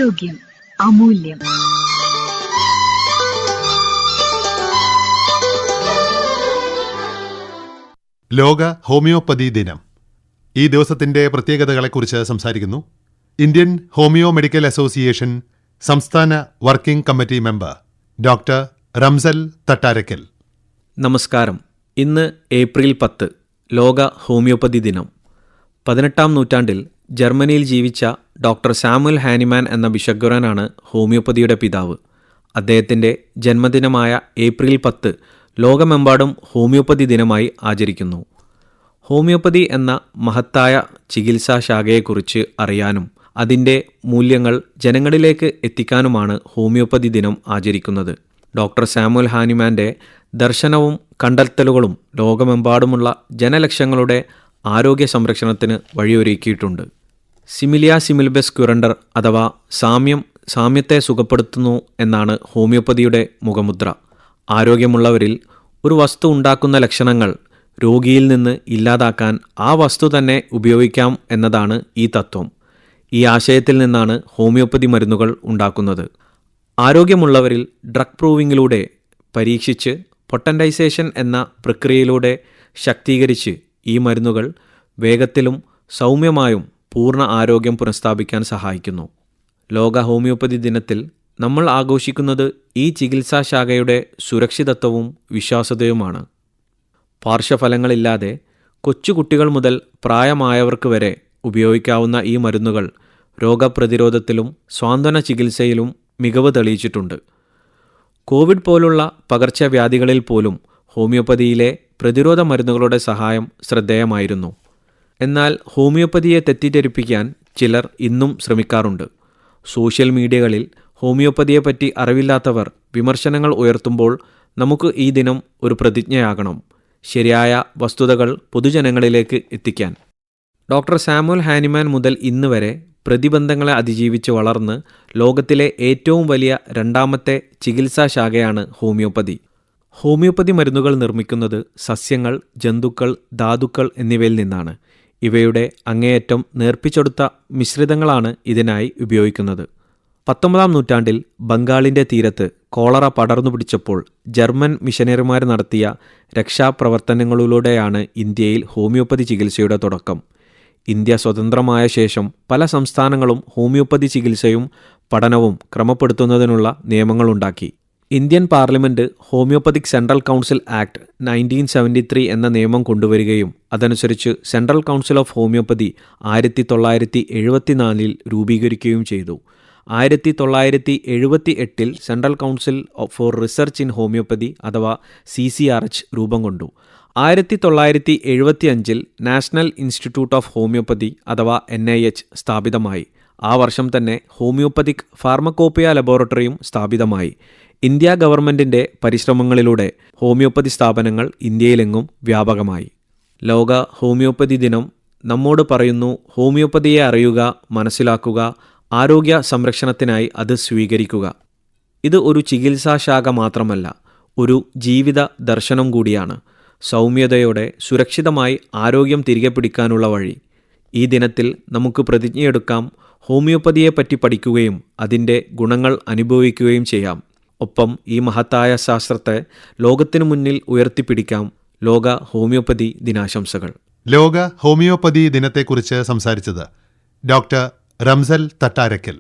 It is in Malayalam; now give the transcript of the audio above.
ആരോഗ്യം അമൂല്യം. ലോക ഹോമിയോപ്പതി ദിനം. ഈ ദിവസത്തിന്റെ പ്രത്യേകതകളെക്കുറിച്ച് സംസാരിക്കുന്നു ഇന്ത്യൻ ഹോമിയോ മെഡിക്കൽ അസോസിയേഷൻ സംസ്ഥാന working committee member doctor Ramsal Thattarakkal. നമസ്കാരം. ഇന്ന് ഏപ്രിൽ 10, ലോക ഹോമിയോപ്പതി ദിനം. 18-ാം നൂറ്റാണ്ടിൽ ജർമ്മനിയിൽ ജീവിച്ച ഡോക്ടർ സാമുവൽ ഹാനിമാൻ എന്ന ബിഷഗ്വരനാണ് ഹോമിയോപ്പതിയുടെ പിതാവ്. അദ്ദേഹത്തിൻ്റെ ജന്മദിനമായ ഏപ്രിൽ 10 ലോകമെമ്പാടും ഹോമിയോപ്പതി ദിനമായി ആചരിക്കുന്നു. ഹോമിയോപ്പതി എന്ന മഹത്തായ ചികിത്സാ ശാഖയെക്കുറിച്ച് അറിയാനും അതിൻ്റെ മൂല്യങ്ങൾ ജനങ്ങളിലേക്ക് എത്തിക്കാനുമാണ് ഹോമിയോപ്പതി ദിനം ആചരിക്കുന്നത്. ഡോക്ടർ സാമുവൽ ഹാനിമാൻ്റെ ദർശനവും കണ്ടെത്തലുകളും ലോകമെമ്പാടുമുള്ള ജനലക്ഷങ്ങളുടെ ആരോഗ്യ സംരക്ഷണത്തിന് വഴിയൊരുക്കിയിട്ടുണ്ട്. സിമിലിയ സിമിലിബസ് ക്യുറണ്ടർ അഥവാ സാമ്യത്തെ സുഖപ്പെടുത്തുന്നു എന്നാണ് ഹോമിയോപ്പതിയുടെ മുഖമുദ്ര. ആരോഗ്യമുള്ളവരിൽ ഒരു വസ്തു ഉണ്ടാക്കുന്ന ലക്ഷണങ്ങൾ രോഗിയിൽ നിന്ന് ഇല്ലാതാക്കാൻ ആ വസ്തു തന്നെ ഉപയോഗിക്കാം എന്നതാണ് ഈ തത്വം. ഈ ആശയത്തിൽ നിന്നാണ് ഹോമിയോപ്പതി മരുന്നുകൾ ഉണ്ടാക്കുന്നത്. ആരോഗ്യമുള്ളവരിൽ ഡ്രഗ് പ്രൂവിങ്ങിലൂടെ പരീക്ഷിച്ച് പൊട്ടൻറ്റൈസേഷൻ എന്ന പ്രക്രിയയിലൂടെ ശക്തീകരിച്ച് ഈ മരുന്നുകൾ വേഗത്തിലും സൗമ്യമായും പൂർണ്ണ ആരോഗ്യം പുനഃസ്ഥാപിക്കാൻ സഹായിക്കുന്നു. ലോക ഹോമിയോപ്പതി ദിനത്തിൽ നമ്മൾ ആഘോഷിക്കുന്നത് ഈ ചികിത്സാശാഖയുടെ സുരക്ഷിതത്വവും വിശ്വാസ്യതയുമാണ്. പാർശ്വഫലങ്ങളില്ലാതെ കൊച്ചുകുട്ടികൾ മുതൽ പ്രായമായവർക്ക് വരെ ഉപയോഗിക്കാവുന്ന ഈ മരുന്നുകൾ രോഗപ്രതിരോധത്തിലും സ്വാന്തന ചികിത്സയിലും മികവ് തെളിയിച്ചിട്ടുണ്ട്. കോവിഡ് പോലുള്ള പകർച്ചവ്യാധികളിൽ പോലും ഹോമിയോപ്പതിയിലെ പ്രതിരോധ മരുന്നുകളുടെ സഹായം ശ്രദ്ധേയമായിരുന്നു. എന്നാൽ ഹോമിയോപ്പതിയെ തെറ്റിദ്ധരിപ്പിക്കാൻ ചിലർ ഇന്നും ശ്രമിക്കാറുണ്ട്. സോഷ്യൽ മീഡിയകളിൽ ഹോമിയോപ്പതിയെപ്പറ്റി അറിവില്ലാത്തവർ വിമർശനങ്ങൾ ഉയർത്തുമ്പോൾ നമുക്ക് ഈ ദിനം ഒരു പ്രതിജ്ഞയാകണം: ശരിയായ വസ്തുതകൾ പൊതുജനങ്ങളിലേക്ക് എത്തിക്കാൻ. ഡോക്ടർ സാമുവൽ ഹാനിമാൻ മുതൽ ഇന്ന് വരെ പ്രതിബന്ധങ്ങളെ അതിജീവിച്ച് വളർന്ന് ലോകത്തിലെ ഏറ്റവും വലിയ രണ്ടാമത്തെ ചികിത്സാ ശാഖയാണ് ഹോമിയോപ്പതി. ഹോമിയോപ്പതി മരുന്നുകൾ നിർമ്മിക്കുന്നത് സസ്യങ്ങൾ, ജന്തുക്കൾ, ധാതുക്കൾ എന്നിവയിൽ നിന്നാണ്. ഇവയുടെ അങ്ങേയറ്റം നേർപ്പിച്ചെടുത്ത മിശ്രിതങ്ങളാണ് ഇതിനായി ഉപയോഗിക്കുന്നത്. 19-ാം നൂറ്റാണ്ടിൽ ബംഗാളിൻ്റെ തീരത്ത് കോളറ പടർന്നു പിടിച്ചപ്പോൾ ജർമ്മൻ മിഷനറിമാർ നടത്തിയ രക്ഷാപ്രവർത്തനങ്ങളിലൂടെയാണ് ഇന്ത്യയിൽ ഹോമിയോപ്പതി ചികിത്സയുടെ തുടക്കം. ഇന്ത്യ സ്വതന്ത്രമായ ശേഷം പല സംസ്ഥാനങ്ങളും ഹോമിയോപ്പതി ചികിത്സയും പഠനവും ക്രമപ്പെടുത്തുന്നതിനുള്ള നിയമങ്ങളുണ്ടാക്കി. Indian parliament homoeopathic central council act 1973 എന്ന നിയമം കൊണ്ടുവരികയും അതനുസരിച്ച് സെൻട്രൽ കൗൺസിൽ ഓഫ് ഹോമിയോപ്പതി 1974 രൂപീകരിക്കുകയും ചെയ്തു. 1978 Central Council for Research in Homeopathy അഥവാ CCRH രൂപം കൊണ്ടു. 1975 നാഷണൽ ഇൻസ്റ്റിറ്റ്യൂട്ട് ഓഫ് ഹോമിയോപ്പതി അഥവാ NIH സ്ഥാപിതമായി. ആ വർഷം തന്നെ ഹോമിയോപ്പതിക് ഫാർമക്കോപ്പിയ ലബോറട്ടറിയും സ്ഥാപിതമായി. ഇന്ത്യ ഗവൺമെൻറ്റിൻ്റെ പരിശ്രമങ്ങളിലൂടെ ഹോമിയോപ്പതി സ്ഥാപനങ്ങൾ ഇന്ത്യയിലെങ്ങും വ്യാപകമായി. ലോക ഹോമിയോപ്പതി ദിനം നമ്മോട് പറയുന്നു: ഹോമിയോപ്പതിയെ അറിയുക, മനസ്സിലാക്കുക, ആരോഗ്യ സംരക്ഷണത്തിനായി അത് സ്വീകരിക്കുക. ഇത് ഒരു ചികിത്സാശാഖ മാത്രമല്ല, ഒരു ജീവിത ദർശനം കൂടിയാണ്. സൗമ്യതയോടെ സുരക്ഷിതമായി ആരോഗ്യം തിരികെ പിടിക്കാനുള്ള വഴി. ഈ ദിനത്തിൽ നമുക്ക് പ്രതിജ്ഞയെടുക്കാം: ഹോമിയോപ്പതിയെപ്പറ്റി പഠിക്കുകയും അതിൻ്റെ ഗുണങ്ങൾ അനുഭവിക്കുകയും ചെയ്യാം. ഒപ്പം ഈ മഹത്തായ ശാസ്ത്രത്തെ ലോകത്തിനു മുന്നിൽ ഉയർത്തിപ്പിടിക്കാം. ലോക ഹോമിയോപ്പതി ദിനാശംസകൾ. ലോക ഹോമിയോപ്പതി ദിനത്തെക്കുറിച്ച് സംസാരിച്ചത് ഡോക്ടർ റംസൽ തട്ടാരക്കൽ.